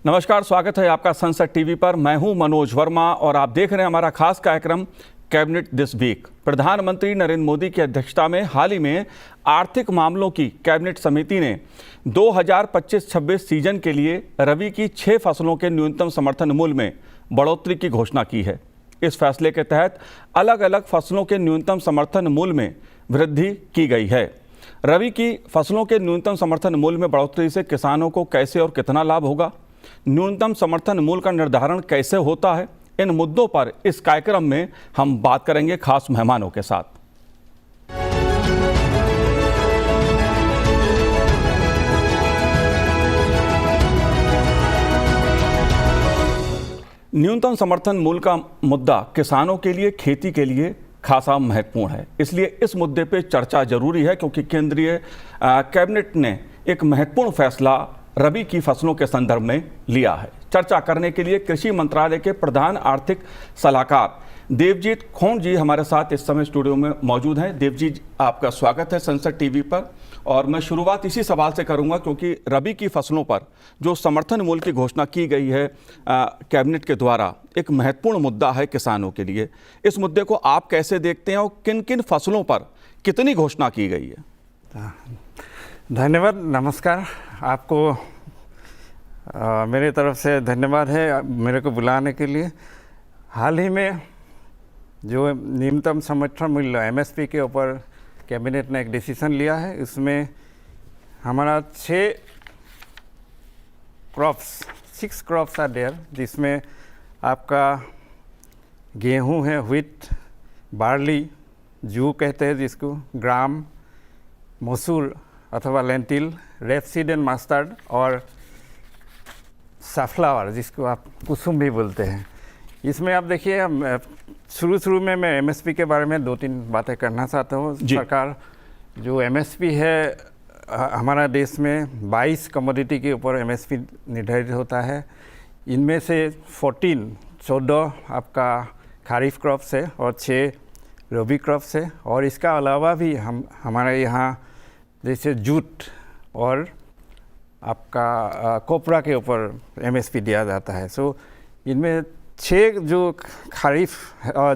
नमस्कार, स्वागत है आपका संसद टीवी पर। मैं हूं मनोज वर्मा और आप देख रहे हैं हमारा खास कार्यक्रम कैबिनेट दिस वीक। प्रधानमंत्री नरेंद्र मोदी की अध्यक्षता में हाल ही में आर्थिक मामलों की कैबिनेट समिति ने 2025-26 सीजन के लिए रबी की 6 फसलों के न्यूनतम समर्थन मूल्य में बढ़ोतरी की घोषणा की है। इस फैसले के तहत अलग अलग फसलों के न्यूनतम समर्थन मूल्य में वृद्धि की गई है। रबी की फसलों के न्यूनतम समर्थन मूल्य में बढ़ोतरी से किसानों को कैसे और कितना लाभ होगा, न्यूनतम समर्थन मूल्य का निर्धारण कैसे होता है, इन मुद्दों पर इस कार्यक्रम में हम बात करेंगे खास मेहमानों के साथ। न्यूनतम समर्थन मूल्य का मुद्दा किसानों के लिए, खेती के लिए खासा महत्वपूर्ण है। इसलिए इस मुद्दे पे चर्चा जरूरी है, क्योंकि केंद्रीय कैबिनेट ने एक महत्वपूर्ण फैसला रबी की फसलों के संदर्भ में लिया है। चर्चा करने के लिए कृषि मंत्रालय के प्रधान आर्थिक सलाहकार देवजीत खोंड जी हमारे साथ इस समय स्टूडियो में मौजूद हैं। देवजीत जी, आपका स्वागत है संसद टीवी पर। और मैं शुरुआत इसी सवाल से करूंगा, क्योंकि रबी की फसलों पर जो समर्थन मूल्य की घोषणा की गई है कैबिनेट के द्वारा, एक महत्वपूर्ण मुद्दा है किसानों के लिए। इस मुद्दे को आप कैसे देखते हैं और किन किन फसलों पर कितनी घोषणा की गई है? धन्यवाद, नमस्कार। आपको मेरे तरफ से धन्यवाद है मेरे को बुलाने के लिए। हाल ही में जो न्यूनतम समर्थन मूल्य एमएसपी के ऊपर कैबिनेट ने एक डिसीजन लिया है, इसमें हमारा 6 क्रॉप्स आर देयर, जिसमें आपका गेहूं है, व्हीट, बार्ली, जू कहते हैं जिसको, ग्राम, मसूर अथवा लेंटिल, रेपसीड एंड मस्टर्ड और सनफ्लावर जिसको आप कुसुम भी बोलते हैं। इसमें आप देखिए, शुरू में मैं एमएसपी के बारे में 2-3 बातें करना चाहता हूँ। सरकार जो एमएसपी है, हमारा देश में 22 कमोडिटी के ऊपर एमएसपी निर्धारित होता है। इनमें से 14 आपका खारिफ क्रॉप्स है और 6 रबी क्रॉप्स है। और इसका अलावा भी हमारे यहाँ जैसे जूट और आपका कोपरा के ऊपर एमएसपी दिया जाता है। सो इनमें 6 जो खारिफ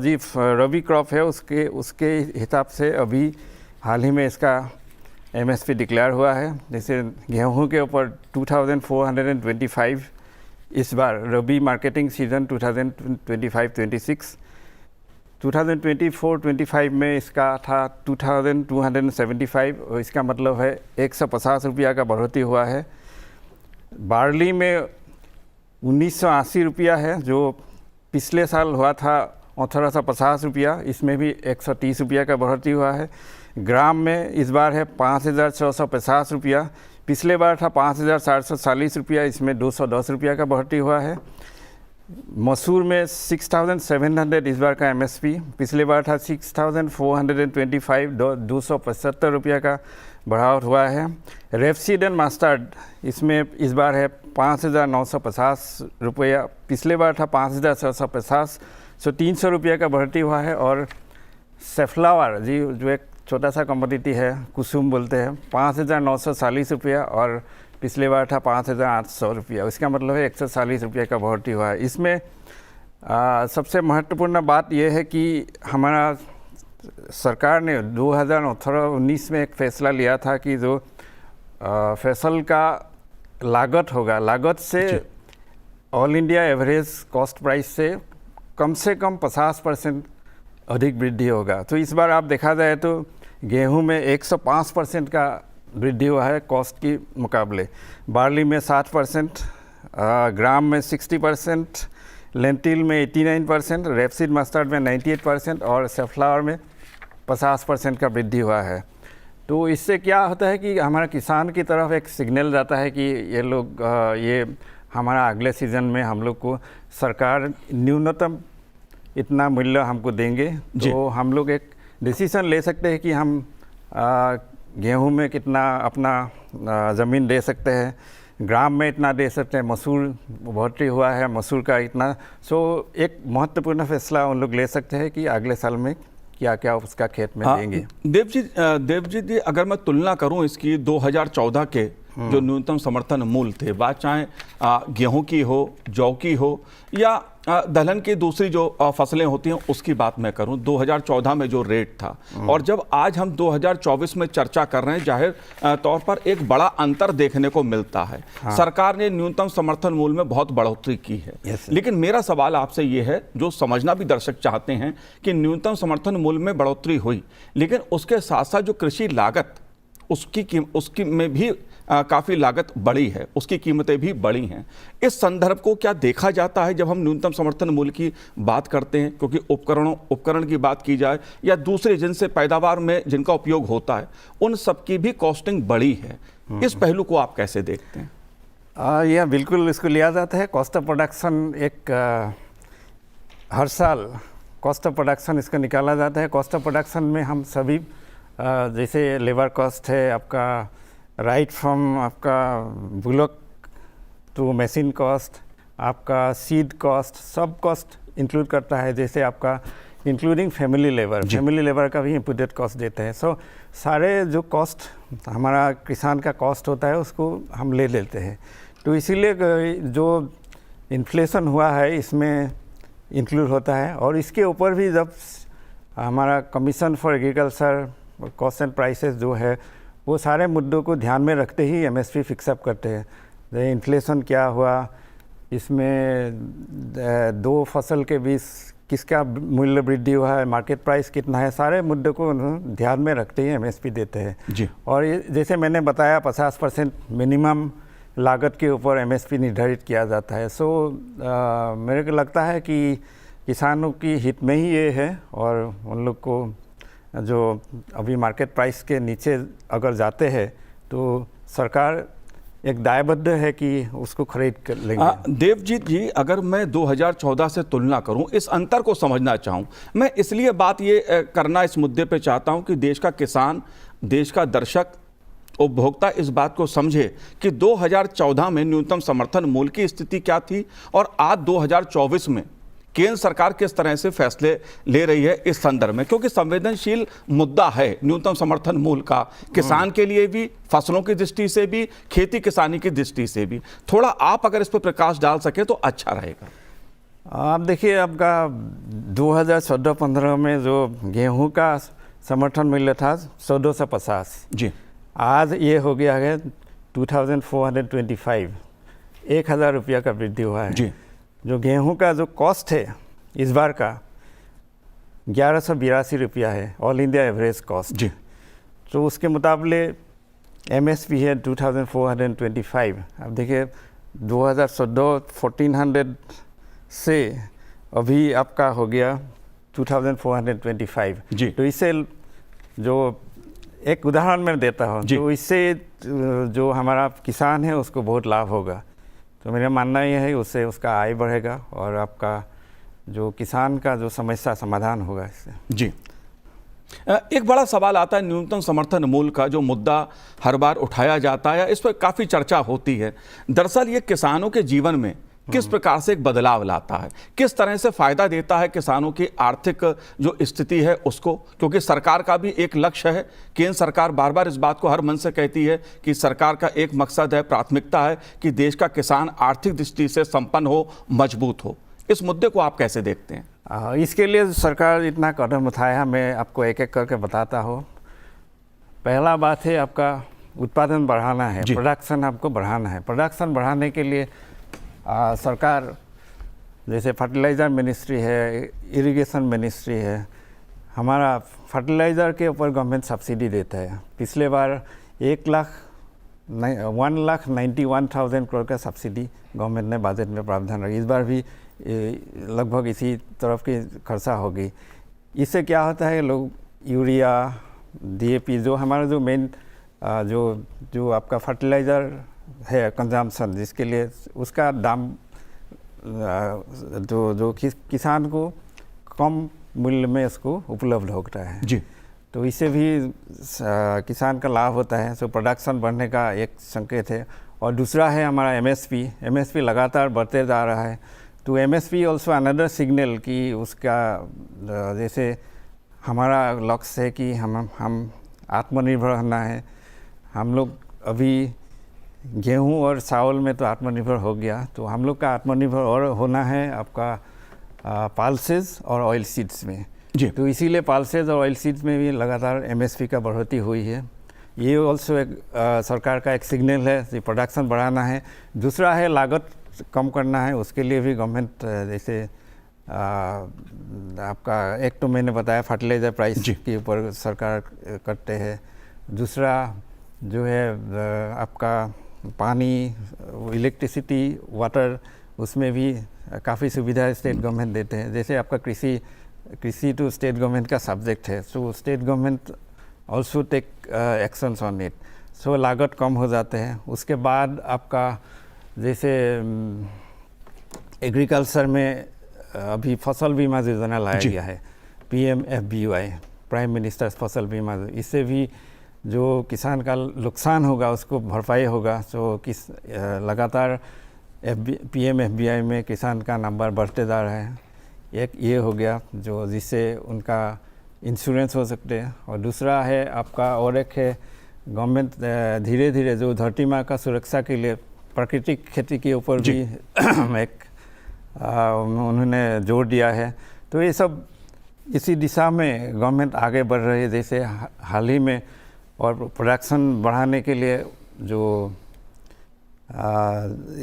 जी रबी क्रॉप है उसके हिसाब से अभी हाल ही में इसका एमएसपी डिक्लेयर हुआ है। जैसे गेहूं के ऊपर 2425 इस बार रबी मार्केटिंग सीजन 2025-26, 2024-25 में इसका था 2275 और इसका मतलब है 150 रुपया का बढ़ोतरी हुआ है। बार्ली में 1980 रुपया है, जो पिछले साल हुआ था 1850 रुपया, इसमें भी 130 रुपया का बढ़ोतरी हुआ है। ग्राम में इस बार है 5650 रुपया, पिछले बार था 5440 रुपया, इसमें 210 रुपया का बढ़ोतरी हुआ है। मसूर में 6700 इस बार का एमएसपी, पिछले बार था 6425, 275 रुपया का बढ़ाव हुआ है। रेपसीड एंड मस्टर्ड इसमें इस बार है 5950 रुपया, पिछले बार था 5650, सो 300 रुपया का बढ़ोतरी हुआ है। और सनफ्लावर जी जो एक छोटा सा कमोडिटी है, कुसुम बोलते हैं, 5940 रुपया और पिछले बार था 5800 रुपया। इसका मतलब है 140 रुपये का बढ़ोतरी हुआ है। इसमें सबसे महत्वपूर्ण बात यह है कि हमारा सरकार ने 2018-19 में एक फ़ैसला लिया था कि जो फसल का लागत होगा, लागत से all India average cost price से कम 50% अधिक वृद्धि होगा। तो इस बार आप देखा जाए तो गेहूं में 105% का वृद्धि हुआ है कॉस्ट के मुकाबले, बार्ली में 60%, ग्राम में 60%, लेंटिल में 89%, रेपसीड मस्टर्ड में 98% और सनफ्लावर में 50% का वृद्धि हुआ है। तो इससे क्या होता है कि हमारा किसान की तरफ एक सिग्नल जाता है कि ये लोग ये हमारा अगले सीज़न में हम लोग को सरकार न्यूनतम इतना मूल्य हमको देंगे, तो हम लोग एक डिसीजन ले सकते हैं कि हम गेहूं में कितना अपना ज़मीन दे सकते हैं, ग्राम में इतना दे सकते हैं, मसूर बढ़ोतरी हुआ है मसूर का इतना। सो एक महत्वपूर्ण फैसला उन लोग ले सकते हैं कि अगले साल में क्या क्या उसका खेत में देंगे। देवजीत जी, अगर मैं तुलना करूं इसकी 2014 के जो न्यूनतम समर्थन मूल्य थे, बात चाहे गेहूं की हो, जौ की हो या दलहन की दूसरी जो फसलें होती हैं उसकी बात मैं करूं, 2014 में जो रेट था और जब आज हम 2024 में चर्चा कर रहे हैं, जाहिर तौर पर एक बड़ा अंतर देखने को मिलता है। हाँ। सरकार ने न्यूनतम समर्थन मूल्य में बहुत बढ़ोतरी की है। लेकिन मेरा सवाल आपसे ये है, जो समझना भी दर्शक चाहते हैं कि न्यूनतम समर्थन मूल्य में बढ़ोतरी हुई, लेकिन उसके साथ साथ जो कृषि लागत उसकी में भी काफ़ी लागत बढ़ी है, उसकी कीमतें भी बढ़ी हैं। इस संदर्भ को क्या देखा जाता है जब हम न्यूनतम समर्थन मूल्य की बात करते हैं? क्योंकि उपकरण की बात की जाए या दूसरे जिनसे पैदावार में जिनका उपयोग होता है, उन सब की भी कॉस्टिंग बढ़ी है। इस पहलू को आप कैसे देखते हैं? यह बिल्कुल इसको लिया जाता है। कॉस्ट ऑफ प्रोडक्शन हर साल कॉस्ट ऑफ प्रोडक्शन इसका निकाला जाता है। कॉस्ट ऑफ प्रोडक्शन में हम सभी जैसे लेबर कॉस्ट है, आपका राइट फ्रॉम आपका बुलक टू मशीन कॉस्ट, आपका सीड कॉस्ट, सब कॉस्ट इंक्लूड करता है। जैसे आपका इंक्लूडिंग फैमिली लेबर का भी इम्पोर्टेड कॉस्ट देते हैं। सो सारे जो कॉस्ट हमारा किसान का कॉस्ट होता है उसको हम ले लेते हैं। तो इसीलिए जो इन्फ्लेशन हुआ है इसमें इंक्लूड होता है। और इसके ऊपर भी जब हमारा commission for agriculture cost and prices जो है वो सारे मुद्दों को ध्यान में रखते ही एमएसपी फिक्सअप करते हैं। जैसे इन्फ्लेशन क्या हुआ, इसमें दो फसल के बीच किसका मूल्य वृद्धि हुआ है, मार्केट प्राइस कितना है, सारे मुद्दों को ध्यान में रखते ही एमएसपी देते हैं जी। और जैसे मैंने बताया 50% मिनिमम लागत के ऊपर एमएसपी निर्धारित किया जाता है। सो मेरे को लगता है कि किसानों की हित में ही ये है और उन लोग को जो अभी मार्केट प्राइस के नीचे अगर जाते हैं तो सरकार एक दायबद्ध है कि उसको खरीद कर लेंगे। देवजीत जी, अगर मैं 2014 से तुलना करूं, इस अंतर को समझना चाहूं, मैं इसलिए बात ये करना इस मुद्दे पे चाहता हूं कि देश का किसान, देश का दर्शक, उपभोक्ता इस बात को समझे कि 2014 में न्यूनतम समर्थन मूल्य की स्थिति क्या थी और आज 2024 में केंद्र सरकार किस तरह से फैसले ले रही है इस संदर्भ में, क्योंकि संवेदनशील मुद्दा है न्यूनतम समर्थन मूल्य का, किसान के लिए भी, फसलों की दृष्टि से भी, खेती किसानी की दृष्टि से भी। थोड़ा आप अगर इस पर प्रकाश डाल सके तो अच्छा रहेगा। आप देखिए, आपका 2014-15 में जो गेहूं का समर्थन मूल्य था 1450 जी, आज ये हो गया है 2425, 1000 रुपया का वृद्धि हुआ है जी। जो गेहूं का जो कॉस्ट है इस बार का 1182 रुपया है, ऑल इंडिया एवरेज कॉस्ट जी। तो उसके मुकाबले एमएसपी है 2425। अब देखिए 2014 से अभी आपका हो गया 2425 जी। तो इससे जो एक उदाहरण मैं देता हूँ, तो इससे जो हमारा किसान है उसको बहुत लाभ होगा। तो मेरा मानना यह है उससे उसका आय बढ़ेगा और आपका जो किसान का जो समस्या समाधान होगा इससे जी। एक बड़ा सवाल आता है न्यूनतम समर्थन मूल्य का, जो मुद्दा हर बार उठाया जाता है, इस पर काफ़ी चर्चा होती है। दरअसल ये किसानों के जीवन में किस प्रकार से एक बदलाव लाता है, किस तरह से फायदा देता है किसानों की आर्थिक जो स्थिति है उसको, क्योंकि सरकार का भी एक लक्ष्य है। केंद्र सरकार बार बार इस बात को हर मन से कहती है कि सरकार का एक मकसद है, प्राथमिकता है कि देश का किसान आर्थिक दृष्टि से संपन्न हो, मजबूत हो। इस मुद्दे को आप कैसे देखते हैं? इसके लिए सरकार इतना कदम उठाया, मैं आपको एक एक करके बताता हूँ। पहला बात है आपका उत्पादन बढ़ाना है, प्रोडक्शन आपको बढ़ाना है। प्रोडक्शन बढ़ाने के लिए सरकार जैसे फर्टिलाइज़र मिनिस्ट्री है, इरिगेशन मिनिस्ट्री है, हमारा फर्टिलाइज़र के ऊपर गवर्नमेंट सब्सिडी देता है। पिछले बार 1,91,000 करोड़ का सब्सिडी गवर्नमेंट ने बजट में प्रावधान रखा। इस बार भी लगभग इसी तरफ की खर्चा होगी। इससे क्या होता है, लोग यूरिया, DAP जो हमारा जो मेन जो आपका फर्टिलाइज़र है कंजम्पशन, जिसके लिए उसका दाम जो किसान को कम मूल्य में इसको उपलब्ध होता है जी। तो इससे भी किसान का लाभ होता है। सो प्रोडक्शन बढ़ने का एक संकेत है। और दूसरा है हमारा एमएसपी लगातार बढ़ते जा रहा है। तो एमएसपी ऑल्सो अनदर सिग्नल कि उसका जैसे हमारा लक्ष्य है कि हम आत्मनिर्भर होना है। हम लोग अभी गेहूं और चावल में तो आत्मनिर्भर हो गया, तो हम लोग का आत्मनिर्भर और होना है आपका पल्सेस और ऑयल सीड्स में जी। तो इसीलिए पल्सेस और ऑयल सीड्स में भी लगातार एमएसपी का बढ़ोतरी हुई है। ये ऑल्सो एक सरकार का एक सिग्नल है कि प्रोडक्शन बढ़ाना है। दूसरा है लागत कम करना है, उसके लिए भी गवर्नमेंट जैसे आपका एक तो मैंने बताया फर्टिलाइज़र प्राइस के ऊपर सरकार करते हैं। दूसरा जो है आपका पानी, इलेक्ट्रिसिटी, वाटर, उसमें भी काफ़ी सुविधा स्टेट गवर्नमेंट देते हैं। जैसे आपका कृषि तो स्टेट गवर्नमेंट का सब्जेक्ट है, so state government also take actions on it, so लागत कम हो जाते हैं। उसके बाद आपका जैसे एग्रीकल्चर में अभी फसल बीमा योजना लाया गया है, PMFBY, प्राइम मिनिस्टर्स फसल बीमा। इससे भी जो किसान का नुकसान होगा उसको भरपाई होगा। तो लगातार PMFBY में किसान का नंबर बढ़ते जा रहा है। एक ये हो गया जो जिससे उनका इंश्योरेंस हो सकते हैं। और दूसरा है आपका और एक है गवर्नमेंट धीरे धीरे जो धरती माँ का सुरक्षा के लिए प्राकृतिक खेती के ऊपर भी एक उन्होंने जोर दिया है। तो ये सब इसी दिशा में गवर्नमेंट आगे बढ़ रही है। जैसे हाल ही में और प्रोडक्शन बढ़ाने के लिए जो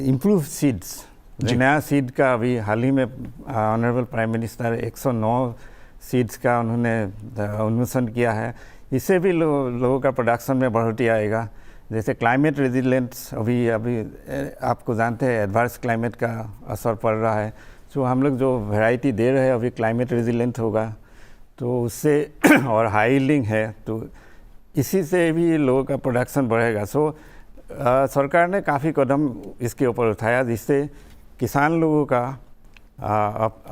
इम्प्रूव सीड्स, नया सीड का अभी हाल ही में ऑनरेबल प्राइम मिनिस्टर 109 सीड्स का उन्होंने उन्मोचन किया है। इससे भी लोगों का प्रोडक्शन में बढ़ोतरी आएगा। जैसे क्लाइमेट रेजिलेंस, अभी आपको जानते हैं एडवर्स क्लाइमेट का असर पड़ रहा है, तो हम लोग जो वैरायटी दे रहे हैं अभी क्लाइमेट रेजिलेंट होगा, तो उससे और हाई यील्डिंग है, तो इसी से भी लोगों का प्रोडक्शन बढ़ेगा। सो सरकार ने काफ़ी कदम इसके ऊपर उठाया जिससे किसान लोगों का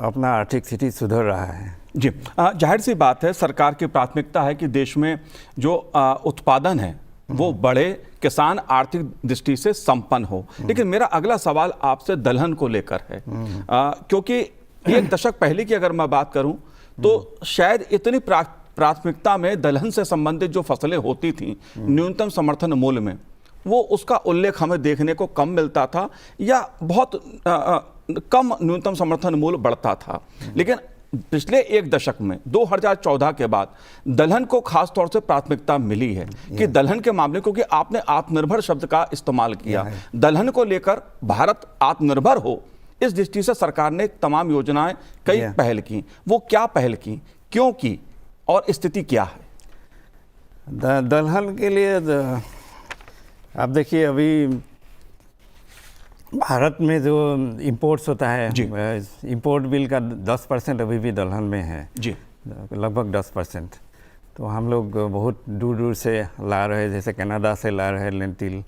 अपना आर्थिक स्थिति सुधर रहा है। जी, जाहिर सी बात है सरकार की प्राथमिकता है कि देश में जो उत्पादन है वो बढ़े, किसान आर्थिक दृष्टि से संपन्न हो। लेकिन मेरा अगला सवाल आपसे दलहन को लेकर है, क्योंकि एक दशक पहले की अगर मैं बात करूं तो शायद इतनी प्राथमिकता में दलहन से संबंधित जो फसलें होती थी न्यूनतम समर्थन मूल्य में, वो उसका उल्लेख हमें देखने को कम मिलता था या बहुत कम न्यूनतम समर्थन मूल्य बढ़ता था। लेकिन पिछले एक दशक में 2014 के बाद दलहन को खास तौर से प्राथमिकता मिली है कि दलहन के मामले, क्योंकि आपने आत्मनिर्भर शब्द का इस्तेमाल किया, दलहन को लेकर भारत आत्मनिर्भर हो इस दृष्टि से सरकार ने तमाम योजनाएं कई पहल की। वो क्या पहल की, क्यों की और स्थिति क्या है? दलहन के लिए आप देखिए अभी भारत में जो इंपोर्ट्स होता है, इंपोर्ट बिल का 10% अभी भी दलहन में है जी, लगभग 10%। तो हम लोग बहुत दूर दूर से ला रहे हैं, जैसे कनाडा से ला रहे हैं लेंटिल,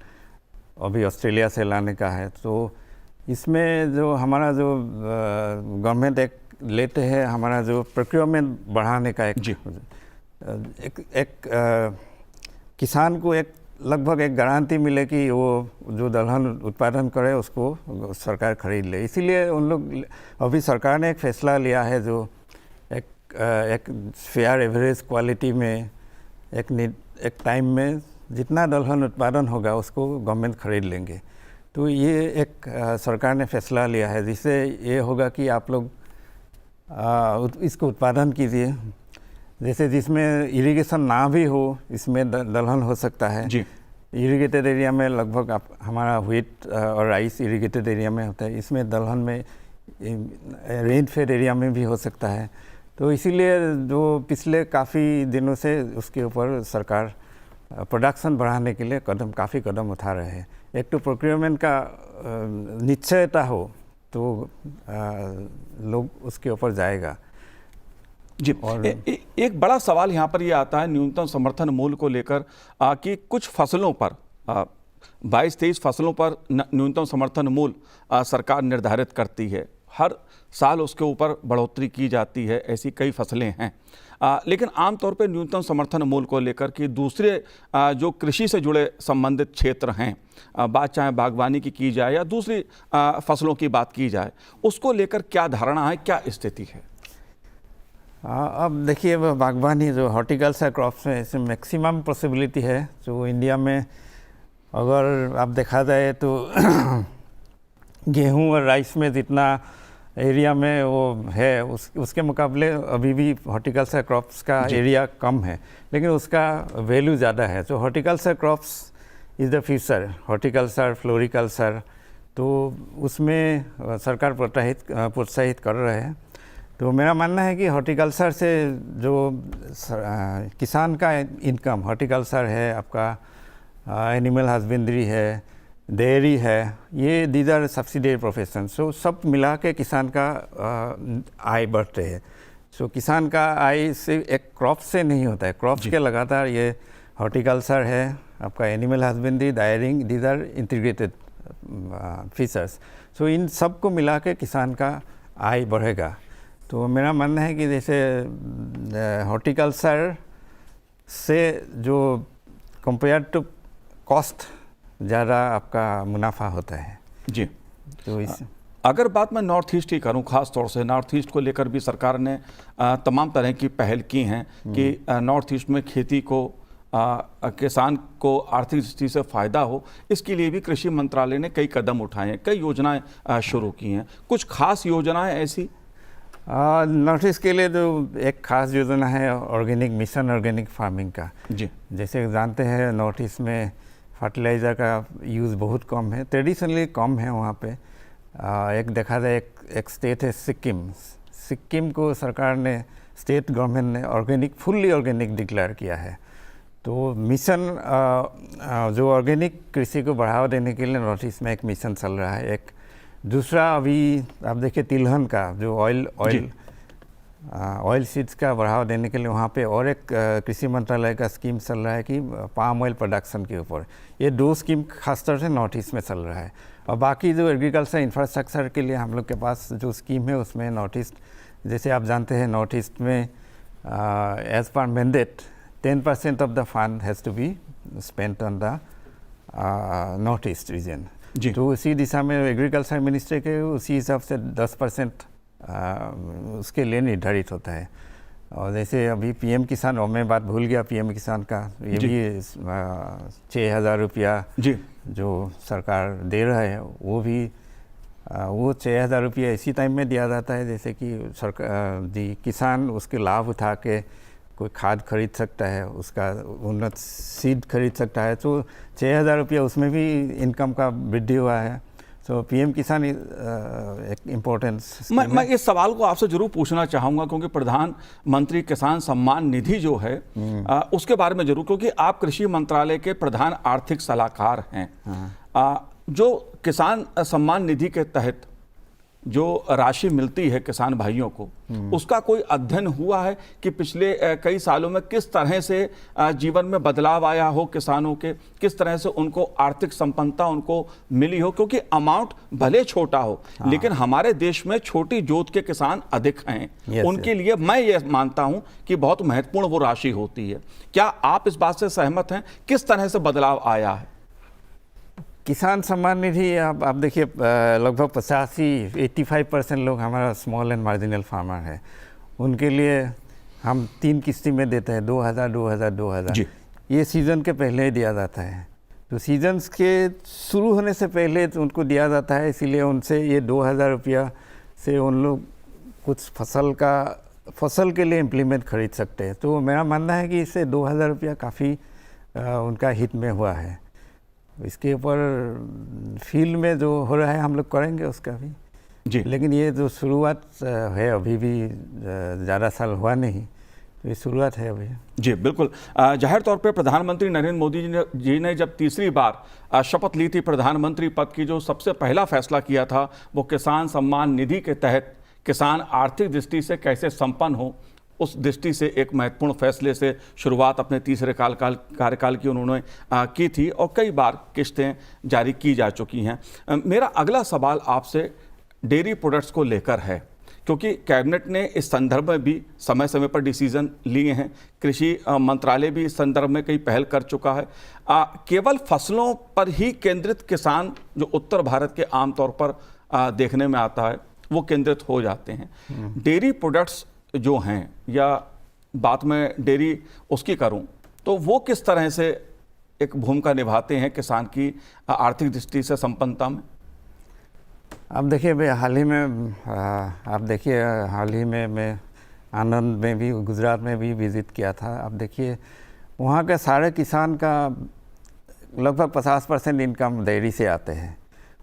अभी ऑस्ट्रेलिया से लाने का है। तो इसमें जो हमारा जो गवर्नमेंट एक लेते हैं, हमारा जो प्रोक्योरमेंट बढ़ाने का एक किसान को एक लगभग एक गारंटी मिले कि वो जो दलहन उत्पादन करे उसको सरकार खरीद ले। इसीलिए उन लोग अभी सरकार ने एक फैसला लिया है जो एक फेयर एवरेज क्वालिटी में एक टाइम में जितना दलहन उत्पादन होगा उसको गवर्नमेंट खरीद लेंगे। तो ये एक सरकार ने फैसला लिया है जिससे ये होगा कि आप लोग इसको उत्पादन कीजिए। जैसे जिसमें इरिगेशन ना भी हो इसमें दलहन हो सकता है जी। इरिगेटेड एरिया में लगभग हमारा व्हीट और राइस इरिगेटेड एरिया में होता है, इसमें दलहन में रेन फेड एरिया में भी हो सकता है। तो इसीलिए जो पिछले काफ़ी दिनों से उसके ऊपर सरकार प्रोडक्शन बढ़ाने के लिए काफ़ी कदम उठा रहे हैं। एक तो प्रोक्योरमेंट का निश्चयता हो तो लोग उसके ऊपर जाएगा जी। और एक बड़ा सवाल यहाँ पर ये आता है न्यूनतम समर्थन मूल्य को लेकर कि कुछ फसलों पर 22-23 फसलों पर न्यूनतम समर्थन मूल्य सरकार निर्धारित करती है, हर साल उसके ऊपर बढ़ोतरी की जाती है, ऐसी कई फसलें हैं। लेकिन आमतौर पर न्यूनतम समर्थन मूल्य को लेकर कि दूसरे जो कृषि से जुड़े संबंधित क्षेत्र हैं, बात चाहे बागवानी की जाए या दूसरी फसलों की बात की जाए, उसको लेकर क्या धारणा है, क्या स्थिति है? अब देखिए बागवानी जो हॉर्टिकल्चर क्रॉप्स में इसमें मैक्सिमम पॉसिबिलिटी है जो इंडिया में अगर आप देखा जाए तो गेहूं और राइस में जितना एरिया में वो है उसके मुकाबले अभी भी हॉर्टिकल्चर क्रॉप्स का एरिया कम है, लेकिन उसका वैल्यू ज़्यादा है। तो horticulture crops is the future, horticulture, floriculture, तो उसमें सरकार प्रोत्साहित कर रहे हैं। तो मेरा मानना है कि हॉर्टिकल्चर से जो किसान का इनकम, हॉर्टिकल्चर है, आपका एनिमल हस्बेंड्री है, डेयरी है, ये दीज आर सब्सिडियरी प्रोफेशन। सो सब मिला के किसान का आय बढ़ते हैं। सो किसान का आय सिर्फ एक क्रॉप से नहीं होता है, क्रॉप्स के लगातार ये हॉर्टिकल्चर है, आपका animal husbandry, dairying, these are integrated features. So इन सब को मिला के किसान का आय बढ़ेगा। तो मेरा मानना है कि जैसे हॉर्टिकल्चर से जो कंपेयर टू कॉस्ट ज़्यादा आपका मुनाफा होता है जी। तो इस अगर बात मैं नॉर्थ ईस्ट की करूं, ख़ास तौर से नॉर्थ ईस्ट को लेकर भी सरकार ने तमाम तरह की पहल की हैं कि नॉर्थ ईस्ट में खेती को किसान को आर्थिक दृष्टि से फ़ायदा हो, इसके लिए भी कृषि मंत्रालय ने कई कदम उठाए हैं, कई योजनाएं शुरू की हैं। कुछ खास योजनाएं ऐसी नॉर्थ ईस्ट के लिए जो एक खास योजना है ऑर्गेनिक मिशन, ऑर्गेनिक फार्मिंग का जी। जैसे जानते हैं नॉर्थ ईस्ट में फर्टिलाइज़र का यूज़ बहुत कम है, ट्रेडिशनली कम है वहाँ पे। एक देखा जाए एक स्टेट है सिक्किम को सरकार ने, स्टेट गवर्नमेंट ने ऑर्गेनिक, फुल्ली ऑर्गेनिक डिक्लेयर किया है। तो मिशन जो ऑर्गेनिक कृषि को बढ़ावा देने के लिए नॉर्थ ईस्ट में एक मिशन चल रहा है। एक दूसरा अभी आप देखिए तिलहन का जो ऑयल सीड्स का बढ़ावा देने के लिए वहाँ पे और एक कृषि मंत्रालय का स्कीम चल रहा है कि पाम ऑयल प्रोडक्शन के ऊपर। ये दो स्कीम खासतौर से नॉर्थ ईस्ट में चल रहा है। और बाकी जो एग्रीकल्चर इंफ्रास्ट्रक्चर के लिए हम लोग के पास जो स्कीम है उसमें नॉर्थ ईस्ट, जैसे आप जानते हैं नॉर्थ ईस्ट में as per mandate 10% of the fund has to be spent on the north east region. तो उसी दिशा में एग्रीकल्चर मिनिस्ट्री के उसी हिसाब से 10% उसके लिए निर्धारित होता है। और जैसे अभी पीएम किसान, और मैं बात भूल गया पीएम किसान का, ये भी 6,000 रुपया जो सरकार दे रहा है, वो भी वो 6,000 रुपया इसी टाइम में दिया जाता है जैसे कि सरकार किसान उसके लाभ उठा के कोई खाद खरीद सकता है, उसका उन्नत सीड खरीद सकता है। तो 6,000 रुपया उसमें भी इनकम का वृद्धि हुआ है। तो पीएम किसान एक इम्पोर्टेंस। मैं इस सवाल को आपसे जरूर पूछना चाहूँगा क्योंकि प्रधानमंत्री किसान सम्मान निधि जो है उसके बारे में जरूर, क्योंकि आप कृषि मंत्रालय के प्रधान आर्थिक सलाहकार हैं। जो किसान सम्मान निधि के तहत जो राशि मिलती है किसान भाइयों को, उसका कोई अध्ययन हुआ है कि पिछले कई सालों में किस तरह से जीवन में बदलाव आया हो किसानों के, किस तरह से उनको आर्थिक संपन्नता उनको मिली हो? क्योंकि अमाउंट भले छोटा हो लेकिन हमारे देश में छोटी जोत के किसान अधिक हैं। उनके लिए मैं ये मानता हूं कि बहुत महत्वपूर्ण वो राशि होती है। क्या आप इस बात से सहमत हैं? किस तरह से बदलाव आया है? किसान सम्मान निधि आप देखिए लगभग 85% लोग हमारा स्मॉल एंड मार्जिनल फार्मर है। उनके लिए हम 3 किस्ती में देते हैं, 2,000, 2,000, 2,000। ये सीज़न के पहले ही दिया जाता है। तो सीजन्स के शुरू होने से पहले तो उनको दिया जाता है, इसीलिए उनसे ये 2,000 रुपया से उन लोग कुछ फसल के लिए इम्प्लीमेंट खरीद सकते हैं। तो मेरा मानना है कि इससे 2,000 रुपया काफ़ी उनका हित में हुआ है। इसके ऊपर फील्ड में जो हो रहा है हम लोग करेंगे उसका भी जी। लेकिन ये जो शुरुआत है अभी भी ज़्यादा साल हुआ नहीं, तो ये शुरुआत है अभी जी। बिल्कुल, जाहिर तौर पे प्रधानमंत्री नरेंद्र मोदी जी ने जब तीसरी बार शपथ ली थी प्रधानमंत्री पद की, जो सबसे पहला फैसला किया था वो किसान सम्मान निधि के तहत किसान आर्थिक दृष्टि से कैसे संपन्न हो, उस दृष्टि से एक महत्वपूर्ण फैसले से शुरुआत अपने तीसरे कार्यकाल की उन्होंने की थी और कई बार किस्तें जारी की जा चुकी हैं। मेरा अगला सवाल आपसे डेयरी प्रोडक्ट्स को लेकर है, क्योंकि कैबिनेट ने इस संदर्भ में भी समय समय पर डिसीजन लिए हैं। कृषि मंत्रालय भी इस संदर्भ में कई पहल कर चुका है। केवल फसलों पर ही केंद्रित किसान जो उत्तर भारत के आमतौर पर देखने में आता है वो केंद्रित हो जाते हैं। डेयरी प्रोडक्ट्स जो हैं, या बात में डेयरी उसकी करूं तो वो किस तरह से एक भूमिका निभाते हैं किसान की आर्थिक दृष्टि से संपन्नता में? अब देखिए भाई, हाल ही में आप देखिए, हाल ही में मैं आनंद में भी, गुजरात में भी विज़िट किया था। अब देखिए वहाँ के सारे किसान का लगभग 50% इनकम डेयरी से आते हैं।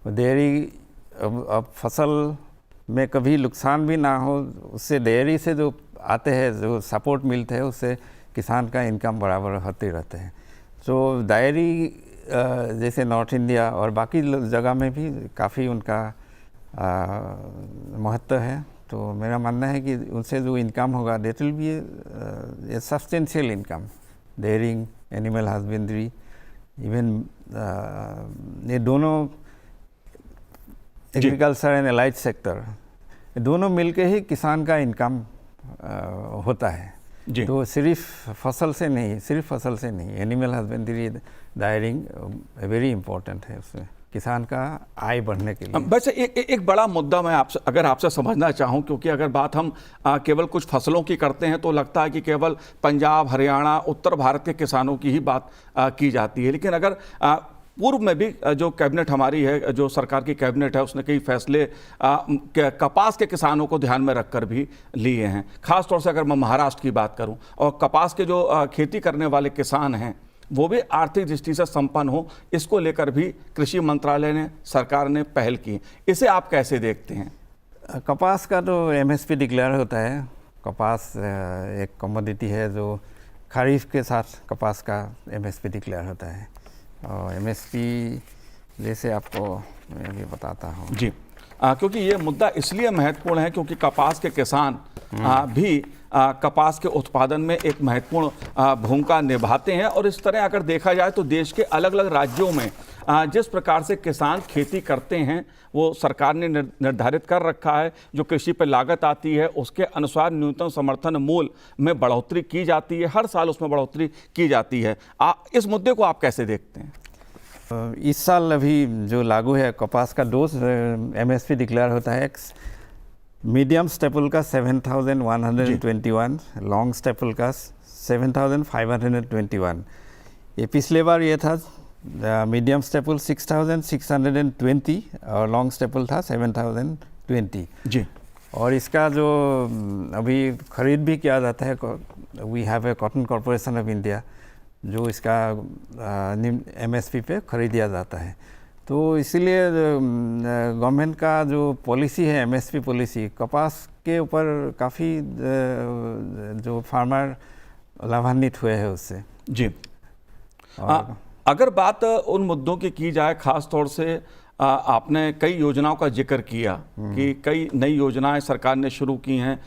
डेयरी अब फसल में कभी नुकसान भी ना हो, उससे डेयरी से जो आते हैं, जो सपोर्ट मिलते हैं, उससे किसान का इनकम बराबर होते रहते हैं। तो डेयरी जैसे नॉर्थ इंडिया और बाकी जगह में भी काफ़ी उनका महत्व है। तो मेरा मानना है कि उनसे जो इनकम होगा, that will be a substantial income. Dairying, animal husbandry, even ये दोनों एग्रीकल्चर एंड एलाइड सेक्टर, दोनों मिलके ही किसान का इनकम होता है। तो सिर्फ फसल से नहीं, animal husbandry, dairying very important है उसमें किसान का आय बढ़ने के लिए। वैसे एक बड़ा मुद्दा मैं आपसे समझना चाहूँ, क्योंकि अगर बात हम केवल कुछ फसलों की करते हैं तो लगता है कि केवल पंजाब, हरियाणा, उत्तर भारत के किसानों की ही बात की जाती है। लेकिन अगर पूर्व में भी जो कैबिनेट हमारी है, जो सरकार की कैबिनेट है, उसने कई फैसले कपास के किसानों को ध्यान में रखकर भी लिए हैं। खासतौर से अगर मैं महाराष्ट्र की बात करूं, और कपास के जो खेती करने वाले किसान हैं वो भी आर्थिक दृष्टि से संपन्न हो, इसको लेकर भी कृषि मंत्रालय ने, सरकार ने पहल की। इसे आप कैसे देखते हैं? कपास का तो एमएसपी डिक्लेयर होता है। कपास एक कमोडिटी है जो खरीफ के साथ कपास का एमएसपी डिक्लेयर होता है। और एमएसपी जैसे आपको मैं भी बताता हूँ जी, क्योंकि ये मुद्दा इसलिए महत्वपूर्ण है क्योंकि कपास के किसान भी कपास के उत्पादन में एक महत्वपूर्ण भूमिका निभाते हैं। और इस तरह अगर देखा जाए तो देश के अलग अलग राज्यों में जिस प्रकार से किसान खेती करते हैं वो सरकार ने निर्धारित कर रखा है। जो कृषि पर लागत आती है उसके अनुसार न्यूनतम समर्थन मूल्य में बढ़ोतरी की जाती है, हर साल उसमें बढ़ोतरी की जाती है। इस मुद्दे को आप कैसे देखते हैं? इस साल अभी जो लागू है, कपास का डोज एमएसपी डिक्लेयर होता है। मीडियम स्टेपल का 7,121, लॉन्ग स्टेपल का 7,521। ये पिछले बार ये था मीडियम स्टेपल 6,620 और लॉन्ग स्टेपल था 7,020 जी। और इसका जो अभी खरीद भी किया जाता है, we have a cotton corporation of India जो इसका एमएसपी पे खरीदा जाता है। तो इसीलिए गवर्नमेंट का जो पॉलिसी है, एमएसपी पॉलिसी, कपास के ऊपर काफ़ी जो फार्मर लाभान्वित हुए हैं उससे जी। अगर बात उन मुद्दों की जाए, खास तौर से आपने कई योजनाओं का जिक्र किया कि कई नई योजनाएं सरकार ने शुरू की हैं,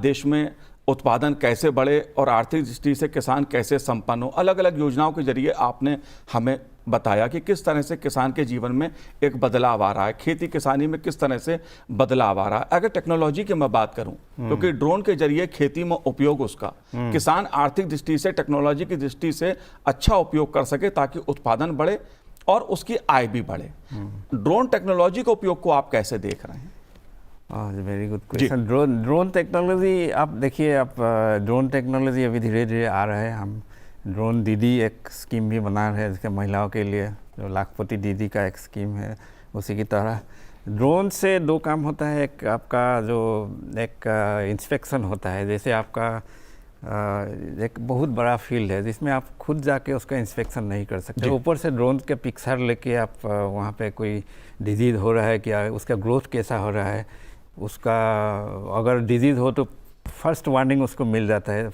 देश में उत्पादन कैसे बढ़े और आर्थिक दृष्टि से किसान कैसे संपन्न हो। अलग अलग योजनाओं के जरिए आपने हमें बताया कि किस तरह से किसान के जीवन में एक बदलाव आ रहा है, खेती किसानी में किस तरह से बदलाव आ रहा है। अगर टेक्नोलॉजी की मैं बात करूं, क्योंकि ड्रोन के जरिए खेती में उपयोग उसका किसान आर्थिक दृष्टि से, टेक्नोलॉजी की दृष्टि से अच्छा उपयोग कर सके ताकि उत्पादन बढ़े और उसकी आय भी बढ़े। ड्रोन टेक्नोलॉजी के उपयोग को आप कैसे देख रहे हैं? Very good question. Drone technology, आप देखिए, आप ड्रोन टेक्नोलॉजी अभी धीरे धीरे आ रहा है। हम ड्रोन दीदी एक स्कीम भी बना रहे हैं जिसके महिलाओं के लिए, जो लाखपति दीदी का एक स्कीम है, उसी की तरह ड्रोन से दो काम होता है। एक आपका जो एक इंस्पेक्शन होता है, जैसे आपका एक बहुत बड़ा फील्ड है जिसमें आप खुद जाके उसका इंस्पेक्शन नहीं कर सकते, ऊपर से ड्रोन के पिक्चर लेके आप वहाँ पे कोई डिजीज़ हो रहा है क्या, उसका ग्रोथ कैसा हो रहा है, उसका अगर डिजीज़ हो तो फर्स्ट वार्निंग उसको मिल जाता है।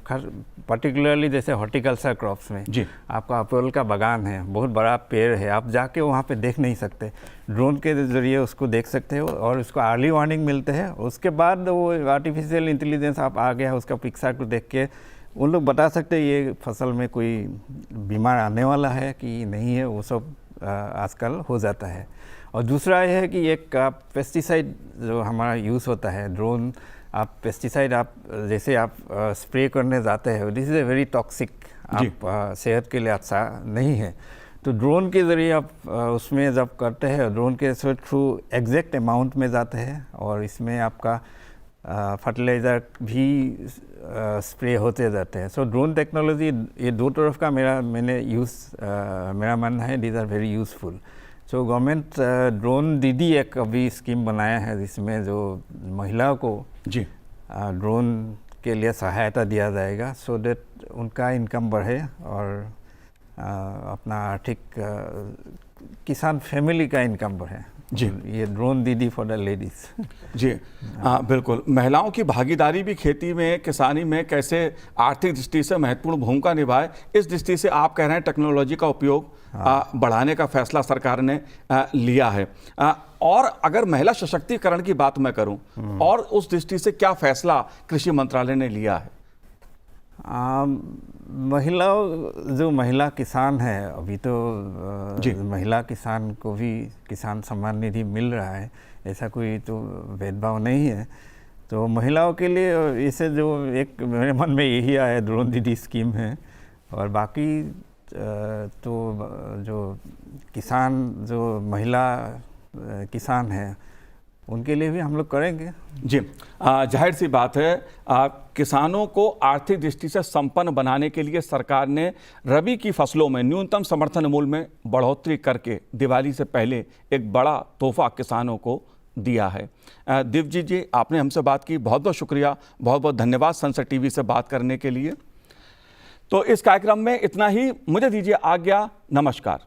पर्टिकुलरली जैसे हॉर्टिकल्चर क्रॉप्स में जी, आपका अप्रोल का बागान है, बहुत बड़ा पेड़ है, आप जाके वहाँ पे देख नहीं सकते, ड्रोन के ज़रिए उसको देख सकते हो और उसको अर्ली वार्निंग मिलते हैं। उसके बाद वो आर्टिफिशियल इंटेलिजेंस आप आ गया, उसका पिक्चर को देख के उन लोग बता सकते हैं ये फसल में कोई बीमार आने वाला है कि नहीं है, वो सब आजकल हो जाता है। और दूसरा ये है कि एक पेस्टिसाइड जो हमारा यूज़ होता है, ड्रोन आप पेस्टिसाइड आप जैसे आप स्प्रे करने जाते हैं, this is a very toxic, आप सेहत के लिए अच्छा नहीं है। तो ड्रोन के ज़रिए आप उसमें जब करते हैं, ड्रोन के थ्रू एग्जैक्ट अमाउंट में जाते हैं और इसमें आपका फर्टिलाइज़र भी स्प्रे होते जाते हैं। सो ड्रोन टेक्नोलॉजी ये दो तरफ का मेरा मानना है, these are very useful. So government drone दीदी एक अभी स्कीम बनाया है जिसमें जो महिलाओं को जी ड्रोन के लिए सहायता दिया जाएगा, सो दैट उनका इनकम बढ़े और अपना आर्थिक किसान फैमिली का इनकम बढ़े। जी ये ड्रोन दीदी फॉर द लेडीज़। जी बिल्कुल, महिलाओं की भागीदारी भी खेती में, किसानी में कैसे आर्थिक दृष्टि से महत्वपूर्ण भूमिका निभाए, इस दृष्टि से आप कह रहे हैं टेक्नोलॉजी का उपयोग बढ़ाने का फैसला सरकार ने लिया है। और अगर महिला सशक्तिकरण की बात मैं करूं, और उस दृष्टि से क्या फैसला कृषि मंत्रालय ने लिया है? जो महिला किसान है अभी तो महिला किसान को भी किसान सम्मान निधि मिल रहा है, ऐसा कोई तो भेदभाव नहीं है। तो महिलाओं के लिए इसे जो एक मेरे मन में यही आया ड्रोन दीदी स्कीम है, और बाकी तो जो किसान जो महिला किसान है उनके लिए भी हम लोग करेंगे। जी जाहिर सी बात है, किसानों को आर्थिक दृष्टि से संपन्न बनाने के लिए सरकार ने रबी की फसलों में न्यूनतम समर्थन मूल्य में बढ़ोतरी करके दिवाली से पहले एक बड़ा तोहफा किसानों को दिया है। दिव्य जी आपने हमसे बात की, बहुत बहुत शुक्रिया, बहुत बहुत धन्यवाद सनसेट टीवी से बात करने के लिए। तो इस कार्यक्रम में इतना ही, मुझे दीजिए आज्ञा, नमस्कार।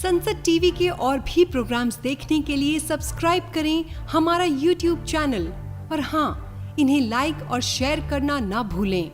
सनसेट टीवी के और भी प्रोग्राम्स देखने के लिए सब्सक्राइब करें हमारा YouTube चैनल, और हाँ, इन्हें लाइक और शेयर करना ना भूलें।